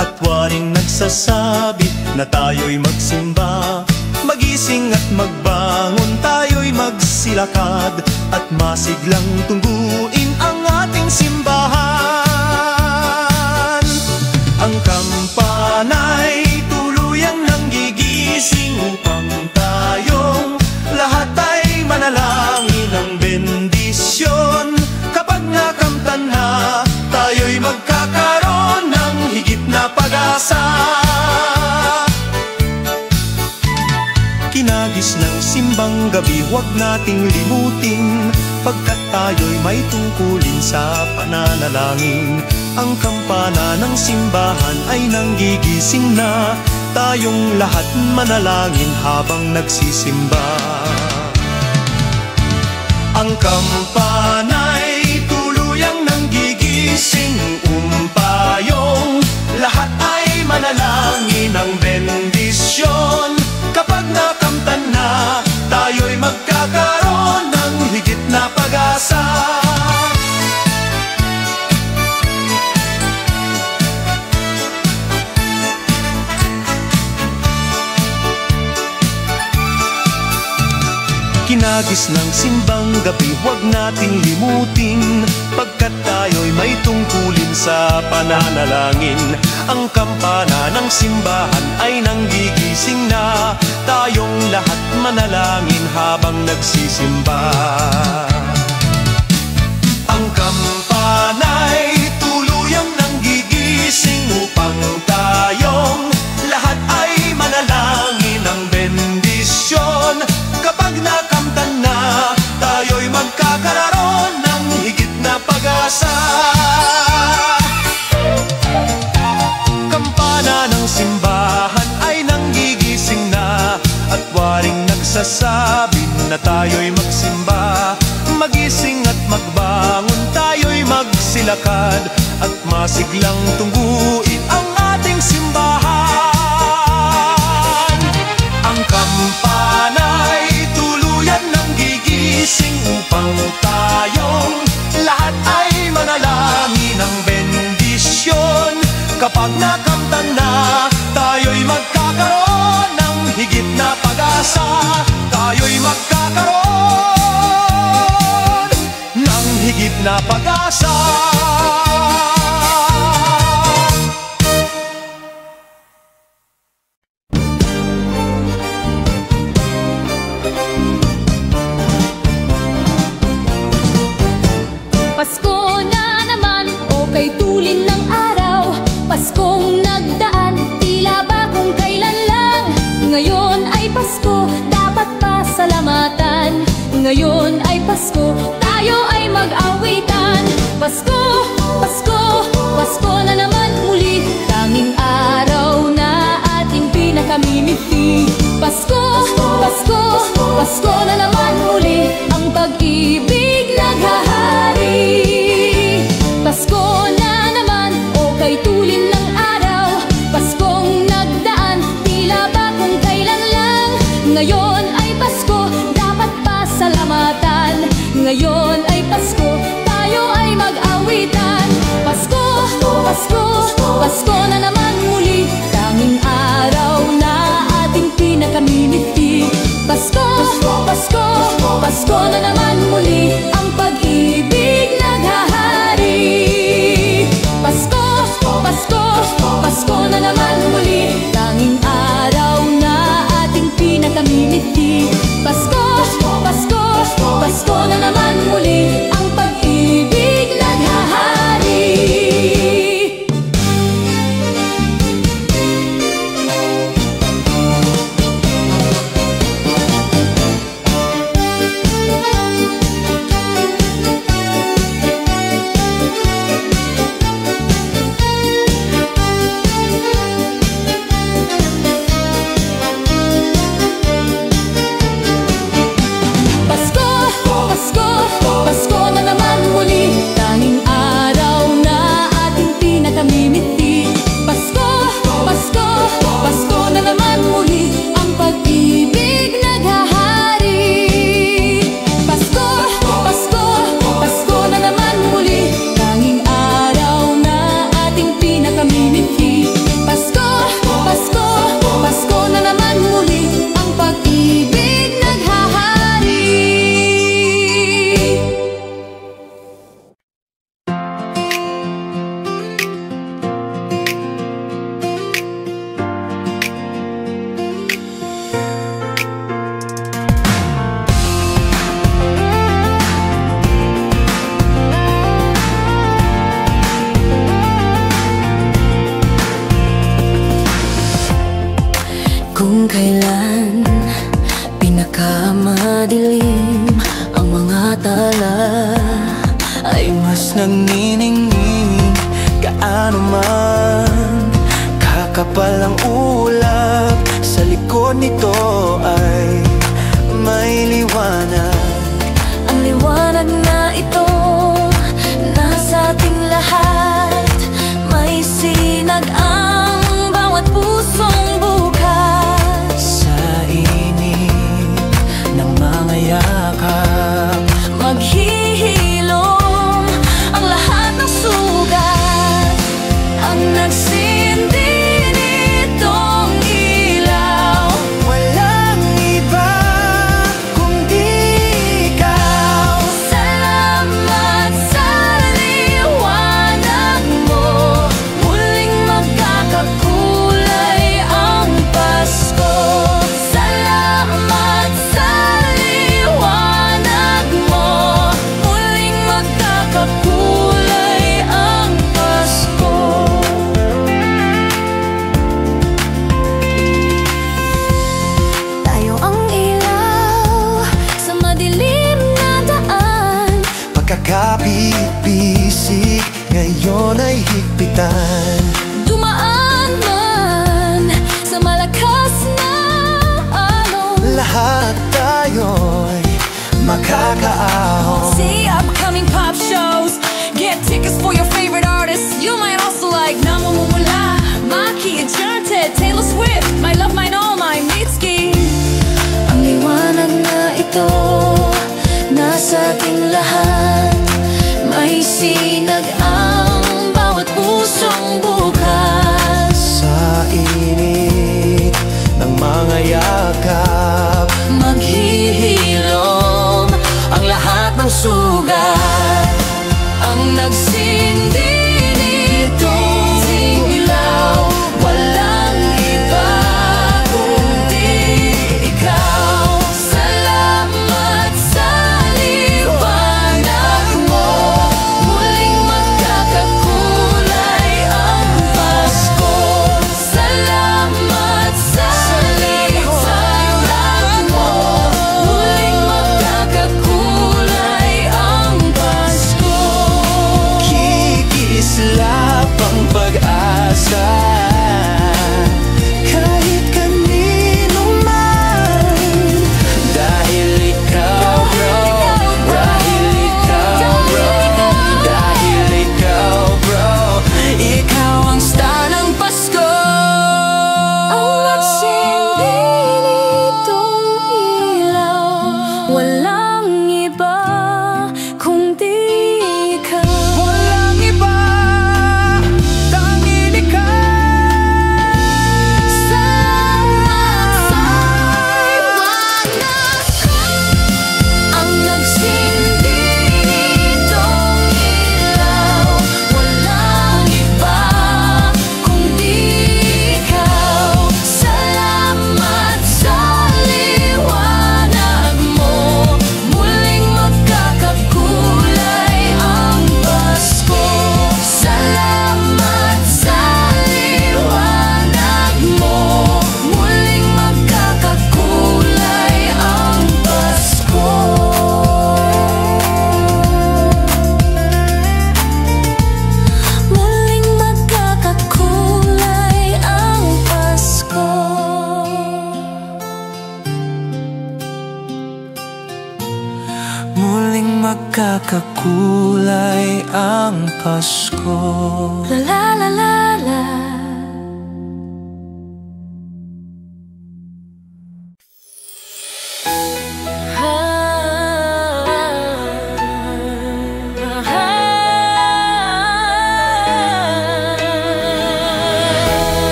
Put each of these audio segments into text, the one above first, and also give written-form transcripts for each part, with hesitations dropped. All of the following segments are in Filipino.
at waring nagsasabi na tayo'y magsimba. Magising at magbangon, tayo'y magsilakad at masiglang tungguin ang ating simbahan. Ang kampana'y tuluyang nanggigising upang tayong lahat ay manalangin ng bendisyon. Kapag nakamtan na, tayo'y magkakaroon ng higit na pag-asa. Kinagis ng simbang gabi, huwag nating limutin, pagkat tayo'y may tungkulin sa pananalangin. Ang kampana ng simbahan ay nanggigising na, tayong lahat manalangin habang nagsisimba. Ang kampana'y tuluyang nanggigising, umpayong lahat ay manalangin ng bendisyon. Kapag nakamtan na, tayo'y magkakaroon ng higit na pag-asa. Kinagis ng simbang gabi, huwag nating limutin, pagkat tayo'y may tungkulin sa pananalangin. Ang kampana ng simbahan ay nanggigising na, tayong lahat manalangin habang nagsisimba. Ang kampana'y tuluyang nanggigising upang tayong lahat ay manalangin ng bendisyon. Kapag nakamtan na, tayo'y magkakaroon ng higit na pag-asa. Kampana ng simbahan ay nanggigising na, at waring nagsasabi na tayo'y magsimba. Magising at magbangon, tayo'y magsilakad at masiglang tungguin ang ating simbahan. Ang kampana'y tuluyan nanggigising upang tayong lahat ay manalangin ng bendisyon. Kapag nakamtan na, tayo'y magkakaroon ng higit na pag-asa. Tayo'y magkakaroon ng higit na pag-asa. Pasko na naman, o kay tulin ng araw. Paskong nagdaan, tila ba kung kailan lang. Ngayon ay Pasko, dapat pasalamatan. Ngayon ay Pasko, tayo ay mag-awitan. Pasko, Pasko, Pasko na naman muli, tanging araw na ating pinakamimiti. Pasko, Pasko, Pasko na naman muli, ang pag-ibig naghahari. Pasko na naman, o kay tulin ng araw. Paskong nagdaan, tila ba kung kailan lang. Ngayon ay Pasko, dapat pasalamatan. Ngayon ay Pasko, tayo ay mag-awitan. Pasko, Pasko, Pasko na naman muli, tanging araw na ating pinakamimiti. Pasko, Pasko, madilim ang mga tala ay mas nagniningning. Gaano man kakapal ang ulap, sa likod nito ay may liwanag. Ang liwanag na ito nasa ating lahat. May sinag ang bawat pusong bukas. Sa init ng mga yakap, maghihilom ang lahat ng sugat. Ang nagsindi nitong ilaw, walang iba kundi ikaw. salamat sa liwanag mo. Muling magkakakulay ang Pasko. Salamat sa liwanag mo. Muling magkakakulay ang Pasko. Tayo ang ilaw sa madilim na daan. Pagkakapit-bisik ngayon ay higpitan. Dumaan man sa malakas na alon. Lahat tayo'y makakaahon. See upcoming pop shows, get tickets for your favorite artists. You might also like Namumula, Maki, Enchanted, Taylor Swift, My Love, Mine All, My Mitski. Ang liwanag na ito nasa ating lahat. May sinag ang bawat pusong bukas. Sa init ng mga yakap, Maghihilom ang lahat ng sugat. Ang nagsindi nitong ilaw, walang iba kundi ikaw. Salamat sa liwanag mo. Muling magkakakulay ang Pasko. Salamat sa liwanag mo. Muling magkakakulay ang Pasko. kikislap ang pag-asa. Kahit kanino man, dahil ikaw bro, dahil ikaw bro, dahil ikaw bro, ikaw ang star ng Pasko. Ang nagsindi nitong ilaw, walang iba kundi ikaw. Walang iba, tanging ikaw. Salamat sa liwanag ko. Ang nagsindi nitong ilaw, walang iba kundi ikaw. Salamat sa liwanag mo. Muling magkakakulay ang Pasko. Salamat sa liwanag mo. Muling magkakakulay ang Pasko. Muling magkakakulay ang Pasko. Muling magkakakulay ang Pasko. La la la la la.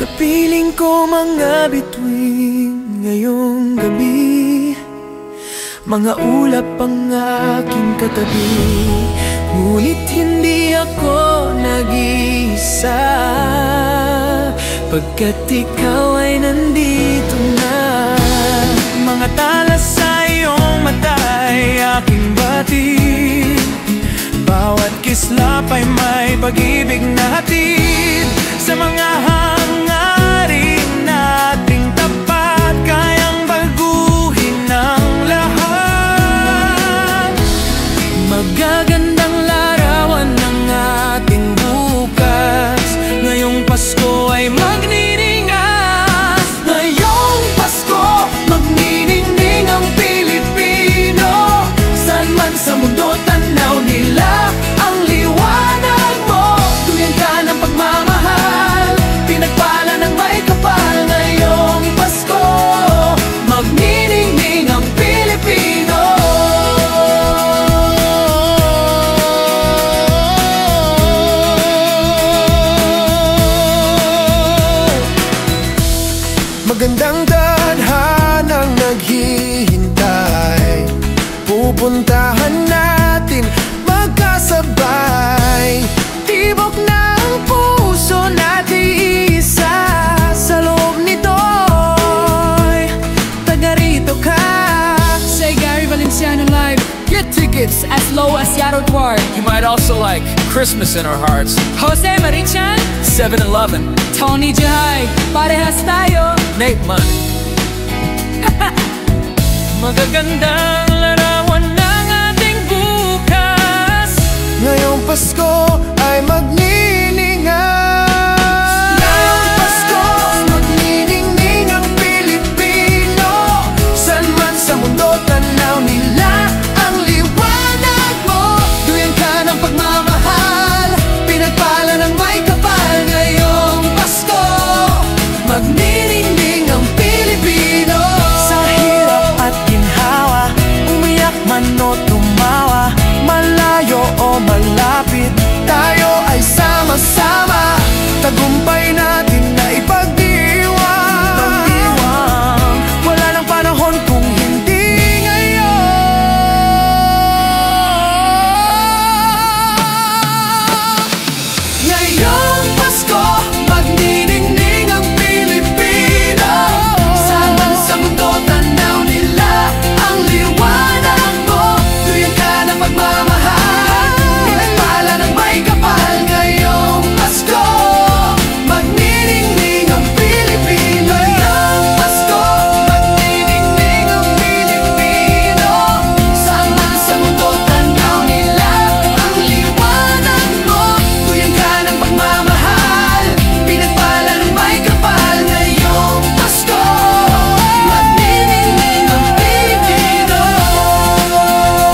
Kapiling ko mga bituin ngayong gabi, mga ulap ang aking katabi. Ngunit hindi ako nag-iisa, pagkat ikaw ay nandito na. Mga tala sa iyong mata'y aking batid, Bawat kislap ay may pag-ibig na hatid sa mga hangarin nating tapat, kayang baguhin ng lahat. Magagandang larawan ng ating bukas, ngayong Pasko ay magniningas. Ngayong Pasko, magniningning ang Pilipino. Saan man sa mundo tanaw nila ang liwanag mo. Tuyan ka ng pagmamahal, pinagpala ng may kapal. Ngayong Pasko, magniningning ang Pilipino. Magandang tadhanang naghihintay, pupuntahan natin magkasabay. Tibok ng puso natin isa, sa loob nito'y taga rito ka. Say Gary Valenciano live. Get tickets as low as Yarrow Park. You might also like Christmas in Our Hearts, Jose Marichan, 7-Eleven, Tony Jai, parehas tayo. Nate Money. Magagandang larawan ng ating bukas, ngayong Pasko ay magniningas. Ngayong Pasko, magniningning ang Pilipino. Saan man sa mundo tanaw nila ang liwanag mo. Duyan ka ng pagmamahal, pinagpala ng may kapal. Ngayong Pasko, magniningning ang Pilipino. Sa hirap at ginhawa, umiyak man o tumawa, malayo o malapit, tayo ay sama-sama. Tagumpay natin na ipagdiwang. Wala nang panahon kung hindi ngayon. Ngayong Pasko, magniningning ang Pilipino. Saan man sa mundo tanaw nila ang liwanag mo. Tuyan ka ng pagmamahal, pinagpala ng may kapal. Ngayong Pasko, magniningning ang Pilipino. Ngayong Pasko, magniningning ang Pilipino. Saan man sa mundo tanaw nila ang liwanag mo. Tuyan ka ng pagmamahal, pinagpala ng may kapal. Ngayong Pasko, magniningning ang Pilipino.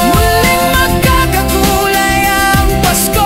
Muling magkakakulay ang Pasko.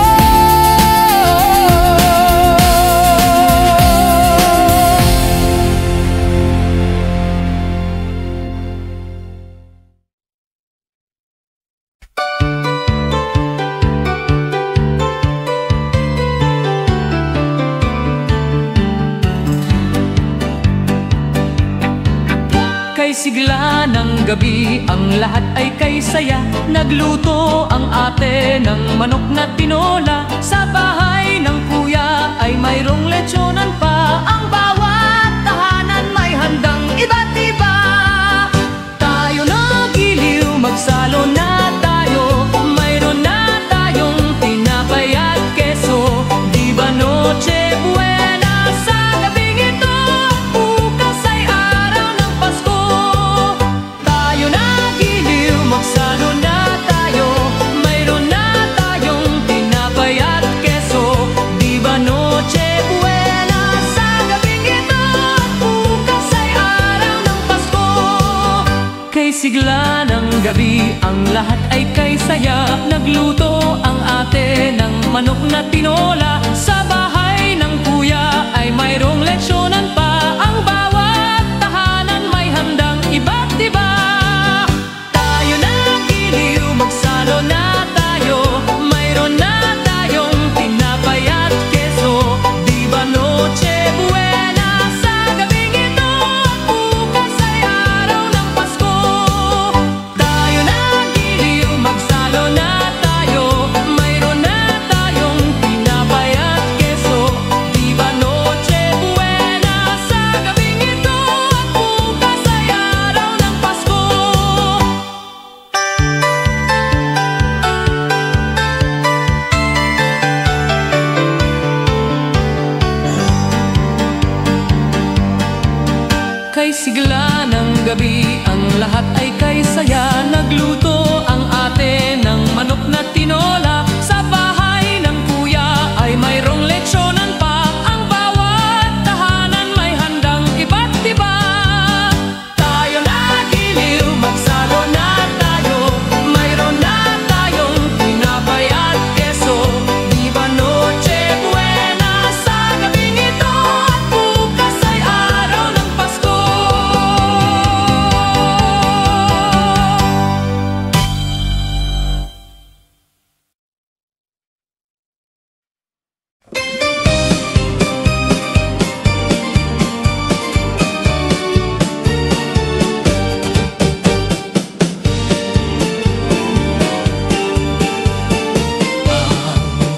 Kay sigla ng gabi, ang lahat ay kay saya. Nagluto ang ate ng manok na tinola. Sa bahay ng kuya ay mayroong lechonan pa. Ang bawat tahanan may handang iba't iba. Tayo na giliw, magsalo na tayo. Mayroon na tayong tinapay at keso. Di ba Noche Buena sa gabing ito? Bukas ay araw ng Pasko. Tayo na giliw, magsalo na tayo. Mayroon na tayong tinapay at keso. Di ba Noche Buena sa gabing ito? Bukas ay araw ng Pasko. Kay sigla ng gabi, ang lahat ay kay saya. Nagluto ang ate ng manok na tinola. Sa bahay ng kuya ay mayroong lechonan pa. Ang bawat tahanan may handang iba't iba. Tayo na giliw, magsalo na tayo. Mayroon na tayong tinapay at keso. Di ba Noche Buena sa gabing ito? Bukas ay araw ng Pasko. Tayo na giliw, magsalo na tayo. Mayroon na tayong tinapay at keso. Di ba Noche Buena sigla ng gabi, ang lahat ay kay saya. Nagluto ang ate ng manok na tinola. Sa bahay ng kuya ay mayroong lechonan pa. Ang bawat tahanan may handang iba't iba. Tayo na giliw, magsalo na tayo. Mayroon na tayong tinapay at keso. Viva Noche Buena sa gabing ito. At bukas ay araw ng Pasko.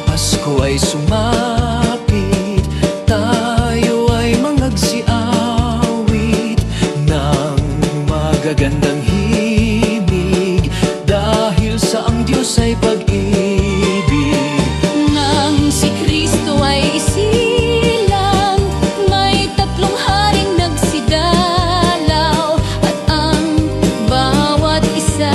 Pasko ay sumapit, tayo ay mangagsiawit ng magagandang himig, dahil sa ang Diyos ay pag-ibig. Nang si Kristo ay isilang, may tatlong haring nagsidalaw, at ang bawat isa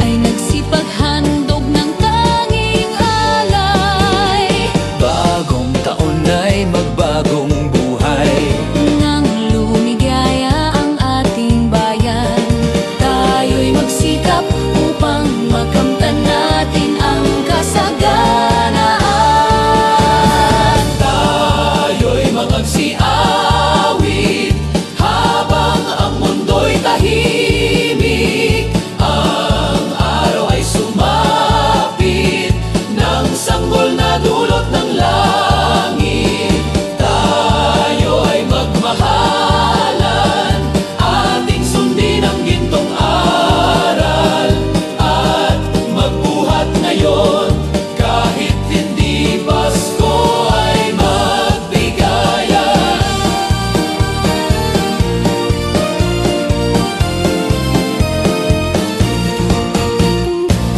ay nagsipaghandog ng tanging alay. Bagong taon ay magbagong buhay. Nang lumigaya ang ating bayan, tayo'y magsikap upang makamtan natin ang kasaganaan. Tayo'y mangagsiawit habang ang mundo'y tahimik. Ang araw ay sumapit ng sanggol na dulot ng langit. Tayo ay magmahalan, ating sundin ang gintong aral, at magbuhat ngayon kahit hindi Pasko ay magbigayan.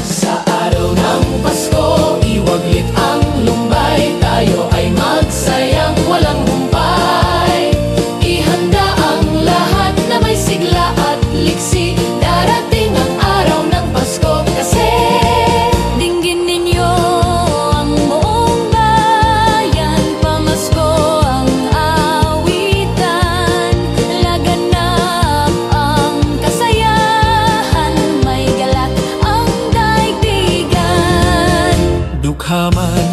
Sa araw ng Pasko, iwaglit ang lumbay. Tayo ay magsayang walang humpay. Ihanda ang lahat na may sigla at liksi. Darating ang araw ng Pasko kasi Dinggin ninyo ang buong bayan, pamasko ang awitan. Laganap ang kasayahan, may galak ang daigdigan. dukha man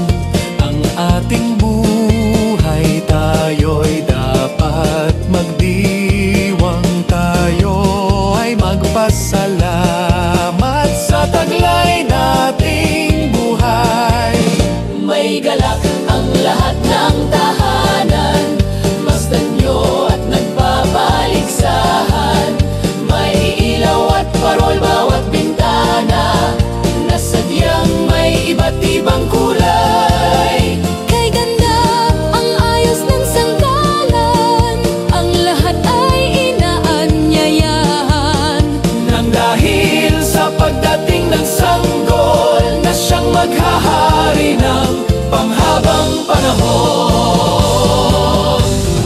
ang ating buhay, tayo'y dapat magdiwang. Tayo ay magpasalamat sa taglay nating buhay. May galak ang lahat ng tahanan, masdan nyo at nagpapaligsahan. May ilaw at parol bawat bintana, na sadyang may iba't ibang kulay. Kay ganda ang ayos ng sangkalan, ang lahat ay inaanyayahan. Nang dahil sa pagdating ng sanggol, na siyang maghahari ng panghabang panahon.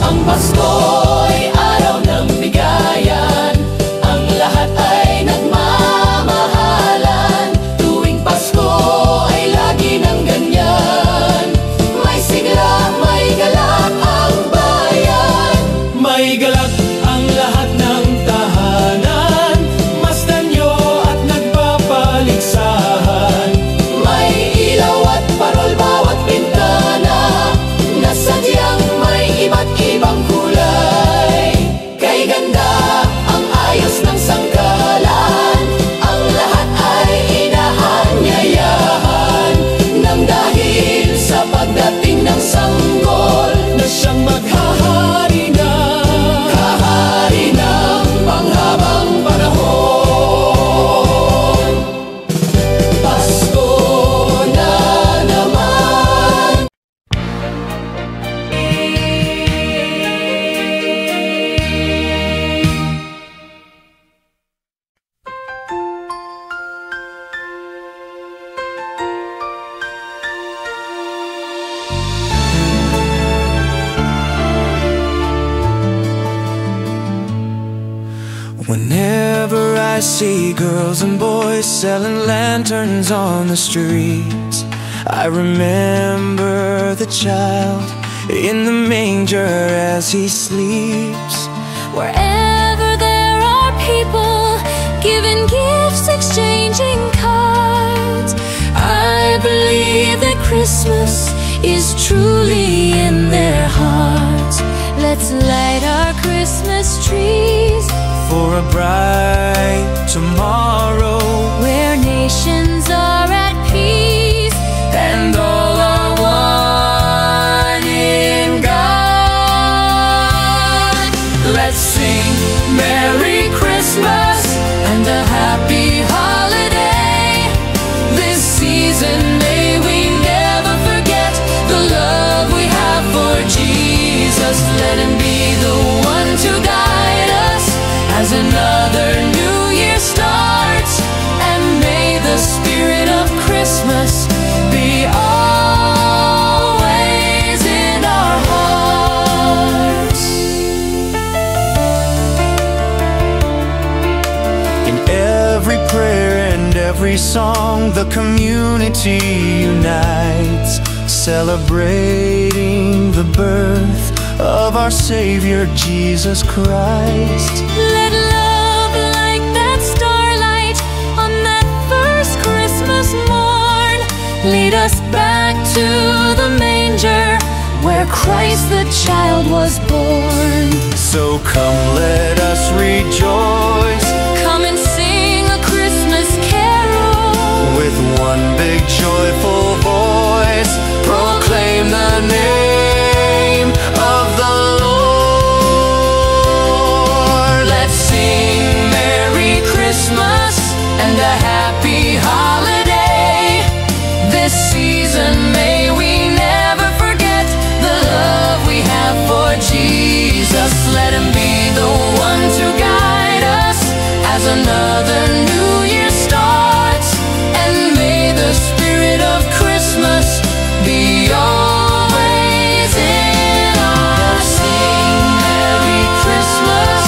Ang Pasko'y araw ng bigayan, ang lahat ay nagmamahalan. Tuwing Pasko ay lagi ng ganyan, may sigla, may galak ang bayan. May galak ang lahat ng tahanan, masdan nyo at nagpapaligsahan. May ilaw at parol bawat bintana, na I see girls and boys selling lanterns on the streets, I remember the child in the manger as he sleeps. Wherever there are people giving gifts, exchanging cards, I believe that Christmas is truly in their hearts. Let's light our Christmas trees for a bright tomorrow, where nations are at peace and all are one in God. Let's sing Merry Christmas and a happy holiday. This season may we never forget the love we have for Jesus. Let him be the one to guide us as another new year starts, and may the spirit of Christmas be always in our hearts. In every prayer and every song, the community unites, celebrating the birth of our Savior Jesus Christ. Let love like that starlight on that first Christmas morn lead us back to the manger where Christ the child was born. So come, let us rejoice, Come and sing a Christmas carol with one big joyful voice, proclaim the name of the Lord. Let's sing Merry Christmas and a happy holiday. This season may we never forget the love we have for Jesus. Let him be the one to guide us as another new year starts, and may the spirit of Christmas be always in our sing. Merry Christmas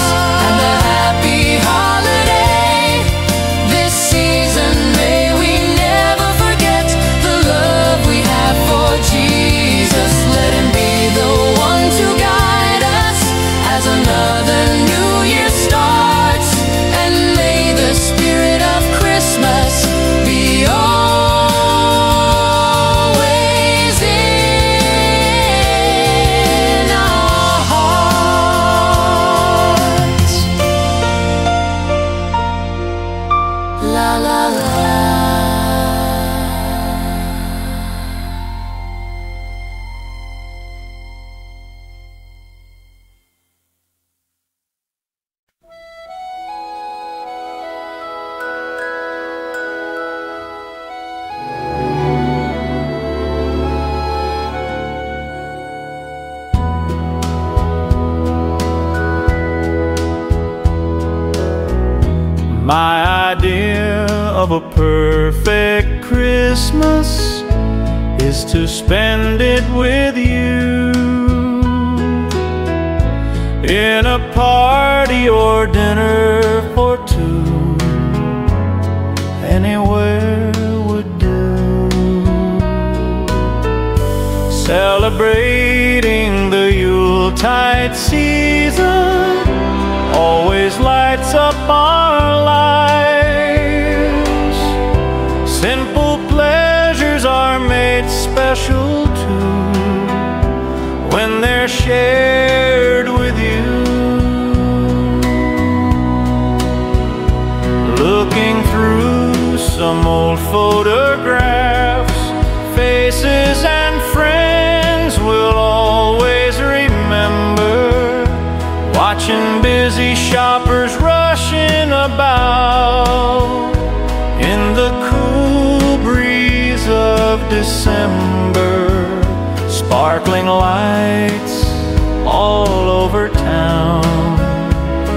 and a happy holiday. This season may we never forget the love we have for Jesus. Let him be the one to guide us as another new year starts, and may the spirit of Christmas be always in our hearts. La la la. My idea of a perfect Christmas is to spend it with you, in a party or dinner for two. Anywhere would do. Celebrating the Yuletide season always lights up our lives. Simple pleasures are made special too when they're shared with you. Looking through some old photographs, faces and friends will always remember. Watching busy shoppers rushing about in the cool breeze of December. Sparkling lights all over town,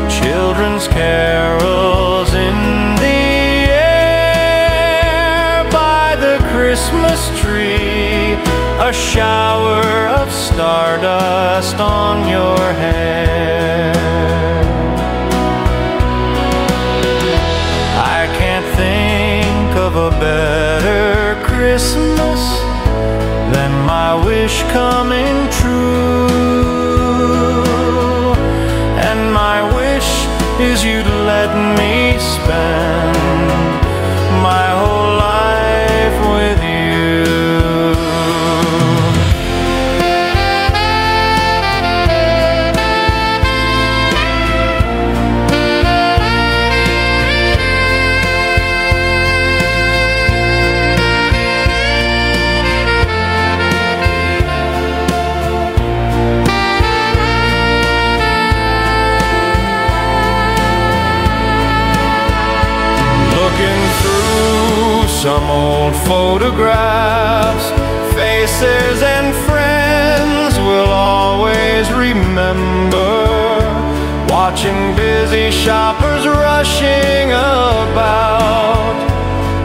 children's carols in the air. By the Christmas tree, a shower of stardust on your hair. Christmas than my wish coming true. And my wish is you'd let me spend my whole life with you. Some old photographs, faces and friends we'll always remember. Watching busy shoppers rushing about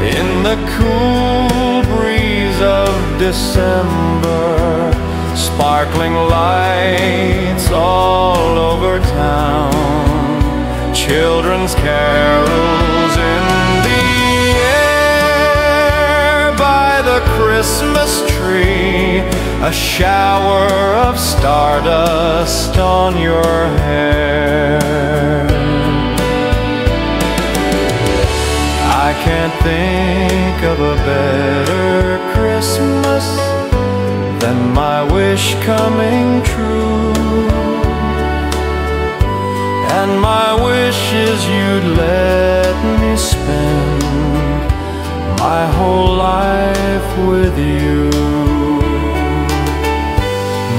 in the cool breeze of December. Sparkling lights all over town, children's carols in the Christmas tree, a shower of stardust on your hair. I can't think of a better Christmas than my wish coming true. And my wish is you'd let me spend my whole life with you.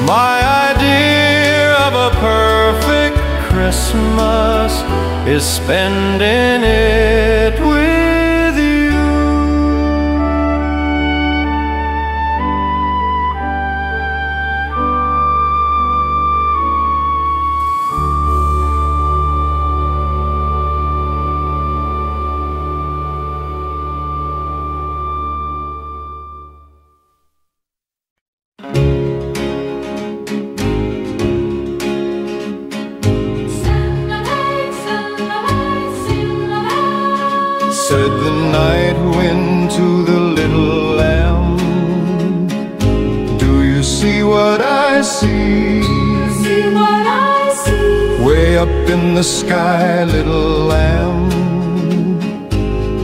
My idea of a perfect Christmas is spending it with you. Said the night wind to the little lamb, do you see what I see? See what I see. Way up in the sky, little lamb,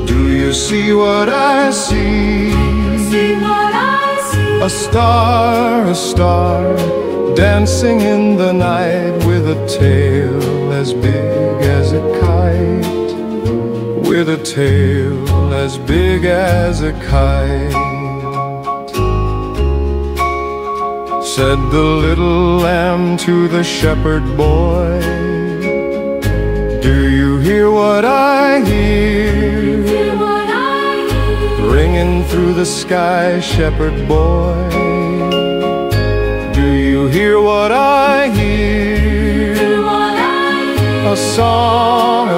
do you see what I see? See what I see. A star, dancing in the night with a tail as big as a kite. With a tail as big as a kite. Said the little lamb to the shepherd boy, do you hear what I hear? Hear what I hear. Ringing through the sky, shepherd boy, do you hear what I hear? Hear what I hear. A song,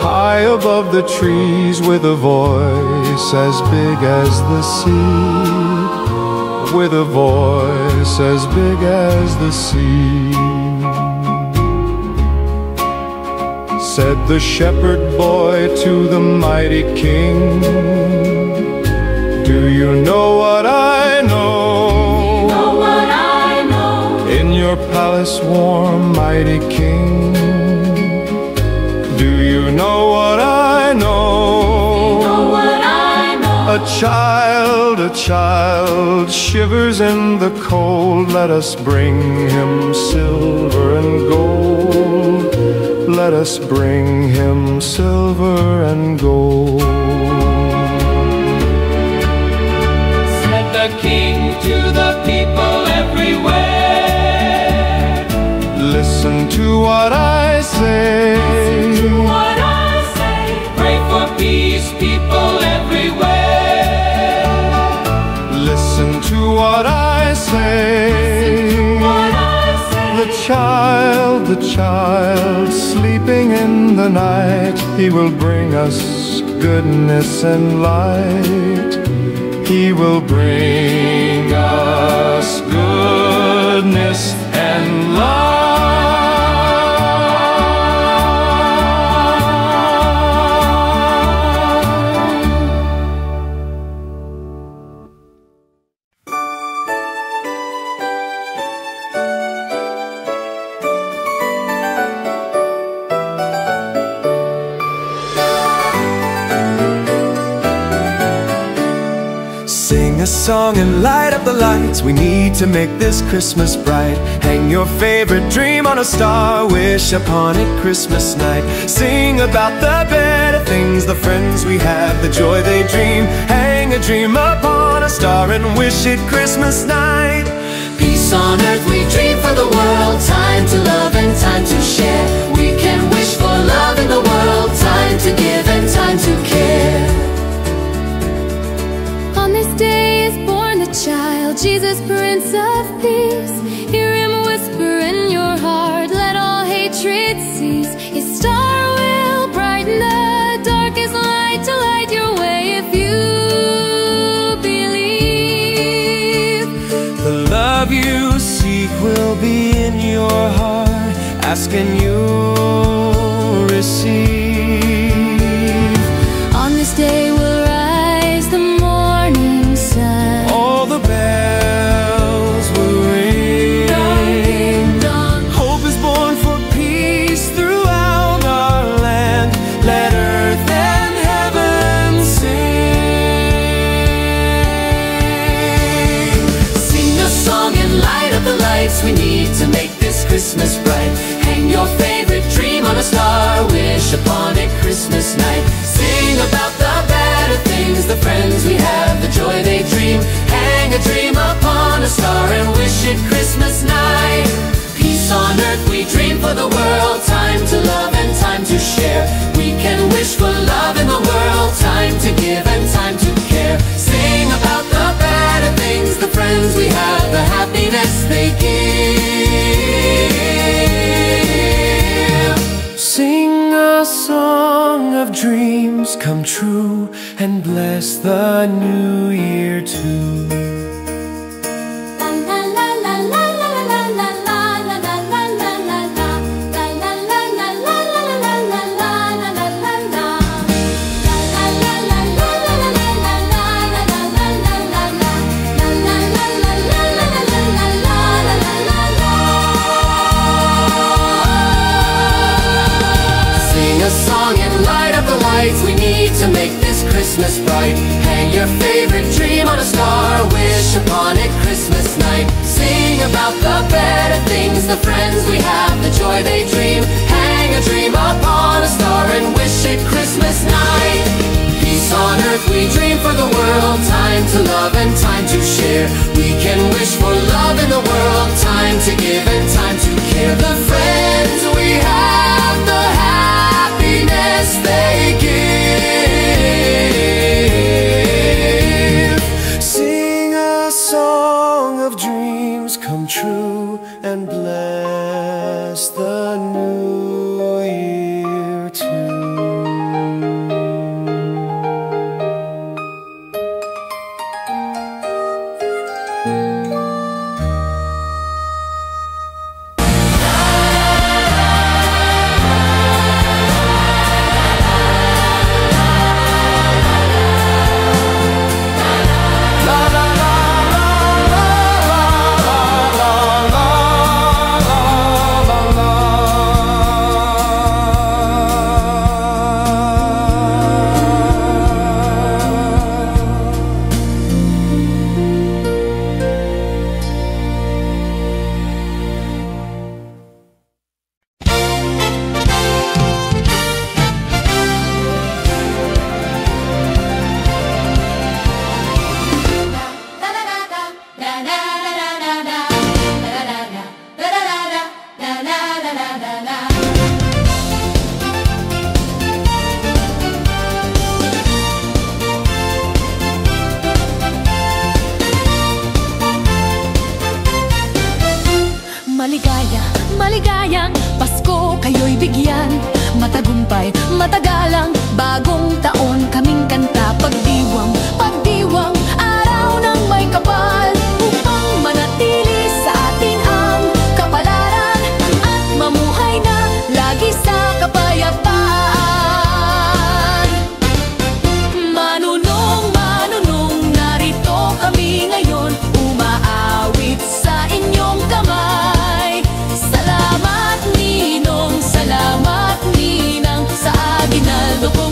high above the trees, with a voice as big as the sea. With a voice as big as the sea. Said the shepherd boy to the mighty king, do you know what I know? Know what I know. In your palace warm, mighty king, do you know what I know? Know what I know. A child shivers in the cold. Let us bring him silver and gold. Let us bring him silver and gold. Said the king to the people everywhere, listen to what I say. Listen to what I say. Pray for peace, people everywhere. Listen to what I say. What I say. The child sleeping in the night, he will bring us goodness and light. He will bring us goodness and light. a song and light up the lights. We need to make this Christmas bright. Hang your favorite dream on a star, wish upon it Christmas night. Sing about the better things, the friends we have, the joy they dream. Hang a dream upon a star and wish it Christmas night. Peace on earth we dream for the world, time to love and time to share. We can wish for love in the world, time to give and time to care. On this day is born the child, Jesus, Prince of Peace. Hear him whisper in your heart, let all hatred cease. His star will brighten the darkest light to light your way if you believe. The love you seek will be in your heart, ask and you'll receive. On this day will rise the morning sun. All the bells will ring. Ding dong. Hope is born for peace throughout our land. Let earth and heaven sing. Sing a song and light up the lights. We need to make this Christmas bright. Hang your favorite dream on a star, wish upon it Christmas night. Sing about the better things, the friends we have, the joy they dream. Hang a dream upon a star and wish it Christmas night. Peace on earth we dream for the world, time to love and time to share. We can wish for love in the world, time to give and time to care. Sing about the better things, the friends we have, the happiness they give. Sing a song of dreams come true and bless the new year too. We need to make this Christmas bright. Hang your favorite dream on a star, wish upon it Christmas night. Sing about the better things, the friends we have, the joy they dream. Hang a dream upon a star and wish it Christmas night. Peace on earth we dream for the world, time to love and time to share. We can wish for love in the world, time to give and time to care. The friends we have, the happiness they give. Sing a song of dreams come true and bless the new year too. Maligayang Pasko kayo'y bigyan, matagumpay, matagalang bagong taon kaming kanta. Pagdiwang, pagdiwang, araw ng may kapal, upang manatili sa atin ang kapalaran at mamuhay na lagi sa kapayapaan. Manunong, manunong, narito kami ngayon, umaawit sa inyong kamay. Salamat Ninong, salamat Ninang, sa aginaldo ko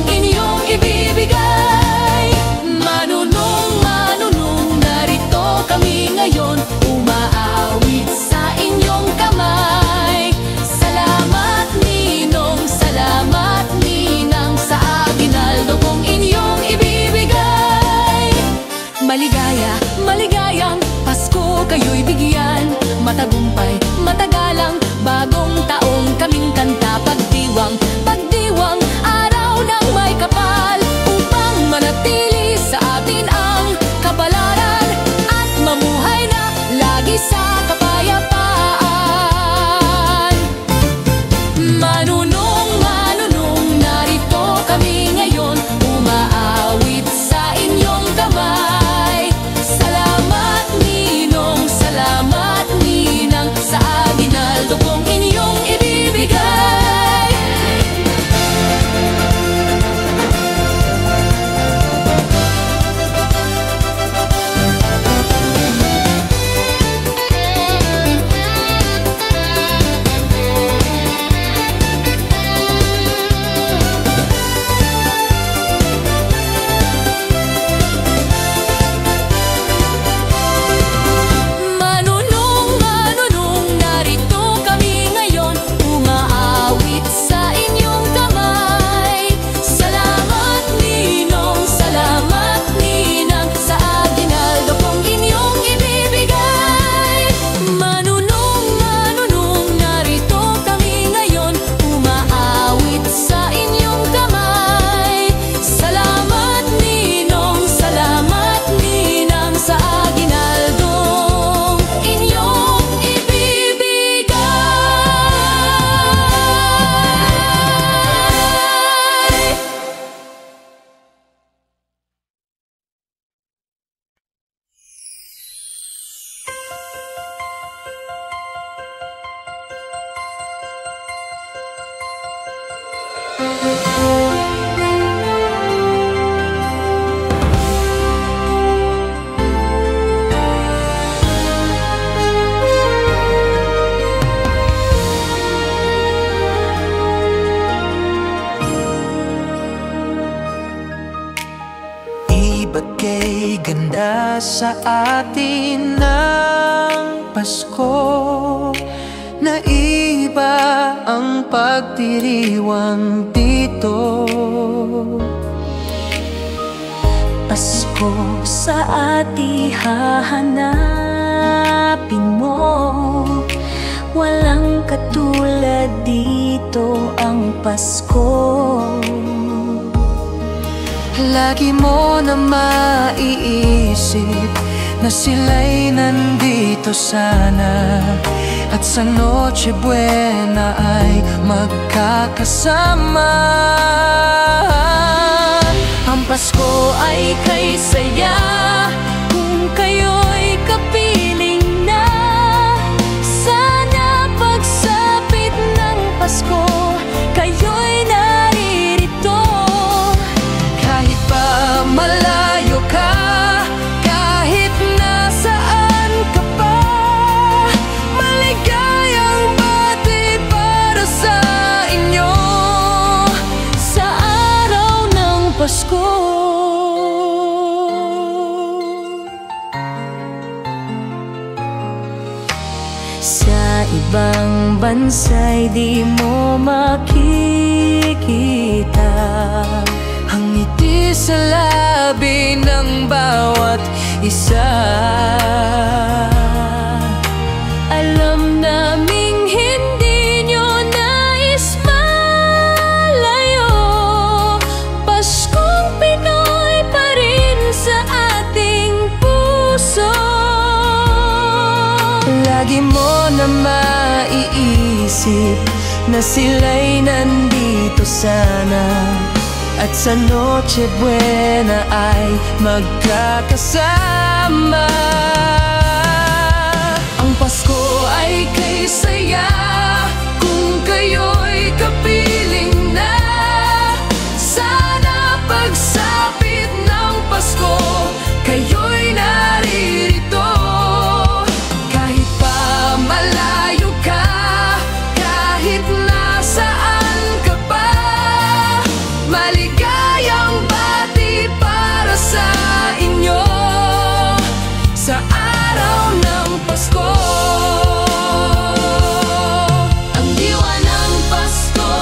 matagumpay, matagalang bagong taong kaming kanta. Pagdiwang, pagdiwang, araw ng may kapal, upang manatili sa atin ang kabalaran at mamuhay na lagi sa kapayapaan. Manunong, manunong, narito kami ngayon, umaawit sa inyong kamay. Salamat ninong, salamat ninang, sa aginaldo kong inyong ibibigay. Manunong, manunong, narito kami ngayon, umaawit sa inyong kamay. Salamat ninong, salamat ninang, sa aginaldo kong inyong ibibigay. Manunong, manunong, narito kami ngayon, umaawit sa inyong kamay. Salamat ninong, salamat ninang, sa aginaldong inyong ibibigay. Iba't kay ganda sa atin ng Pasko, na iba ang pagdiriwang dito. Pasko sa ati hahanapin mo, walang katulad dito ang Pasko. Lagi mo na maiisip na sila'y nandito sana, at sa Noche Buena ay magkakasama. Ang Pasko ay kay saya kung kayo'y kapiling na. Sana pagsapit ng Pasko, kayo'y naririto. Kahit pa malayo ka, kahit nasaan ka pa, maligayang bati para sa inyo Sa araw ng Pasko, sa ibang bansa'y di mo makikita ang ngiti sa labi ng bawat isa. Alam naming hindi nyo nais malayo, Paskong Pinoy pa rin sa ating puso. Lagi mo na maiisip na sila'y nandito sana, at sa Noche Buena ay magkakasama. Ang Pasko ay kay saya kung kayo'y kapiling na. Sana pagsapit ng Pasko, kayo'y naririto. Kahit pa malayo ka, kahit nasaan ka pa, maligayang bati para sa inyo sa araw ng Pasko. Ang diwa ng Pasko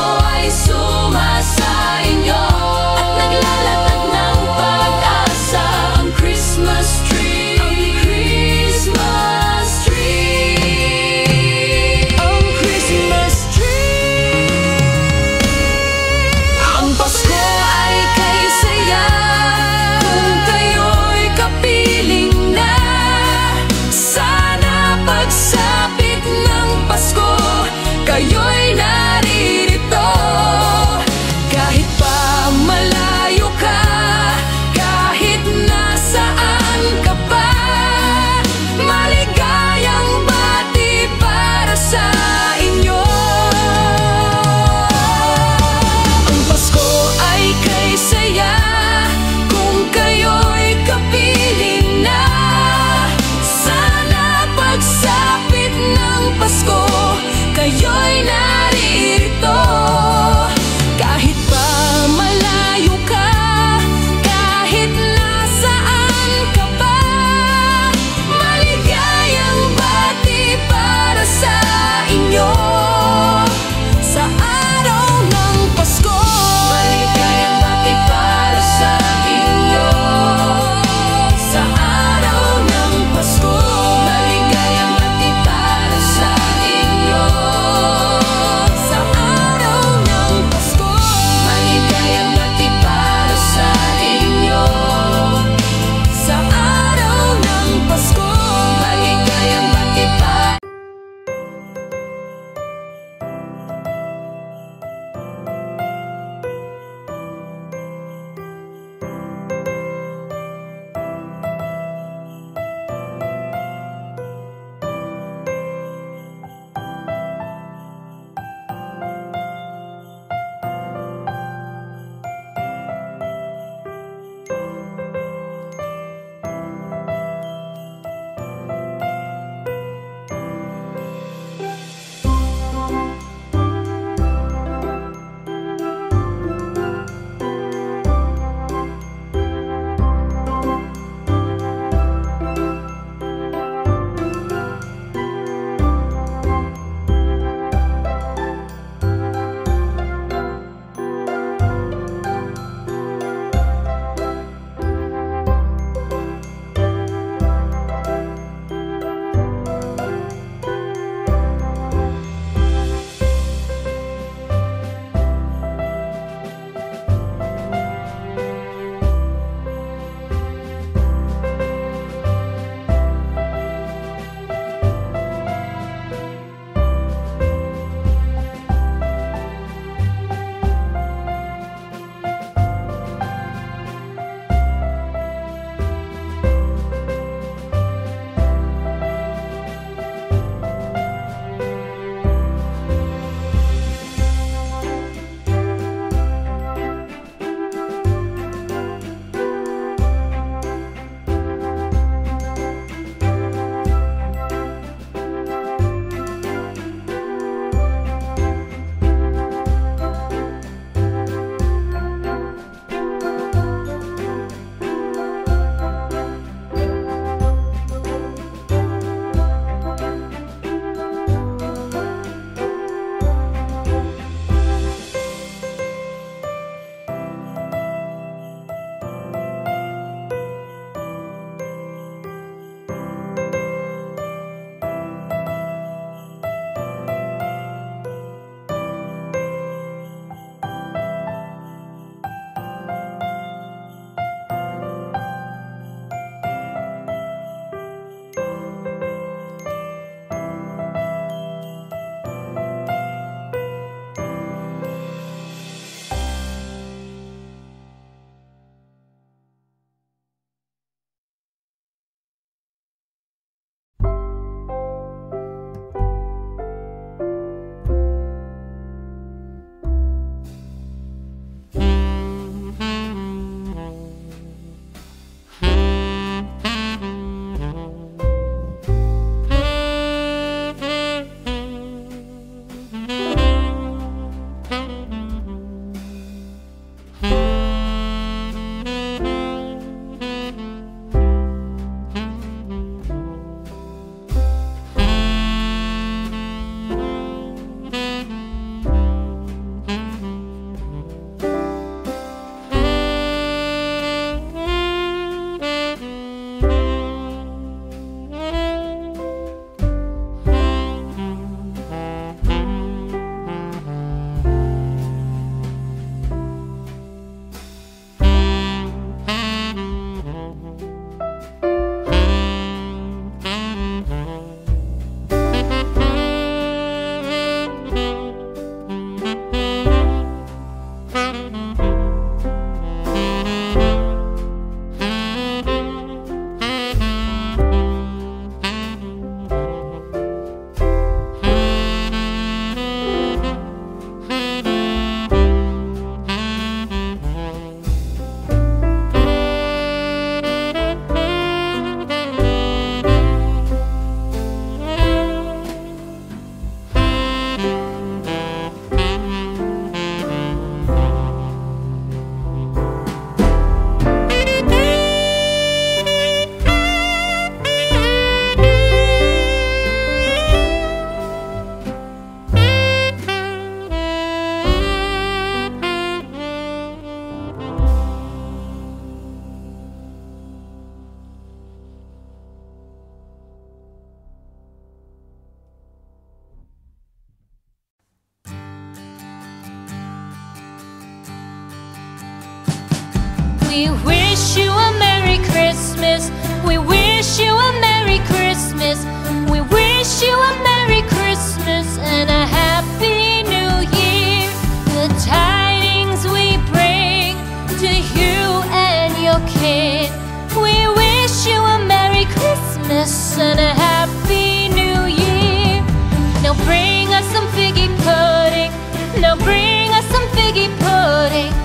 We wish you a Merry Christmas. We wish you a Merry Christmas. We wish you a Merry Christmas and a Happy New Year. The tidings we bring to you and your kid. We wish you a Merry Christmas and a Happy New Year. Now bring us some figgy pudding. Now bring us some figgy pudding.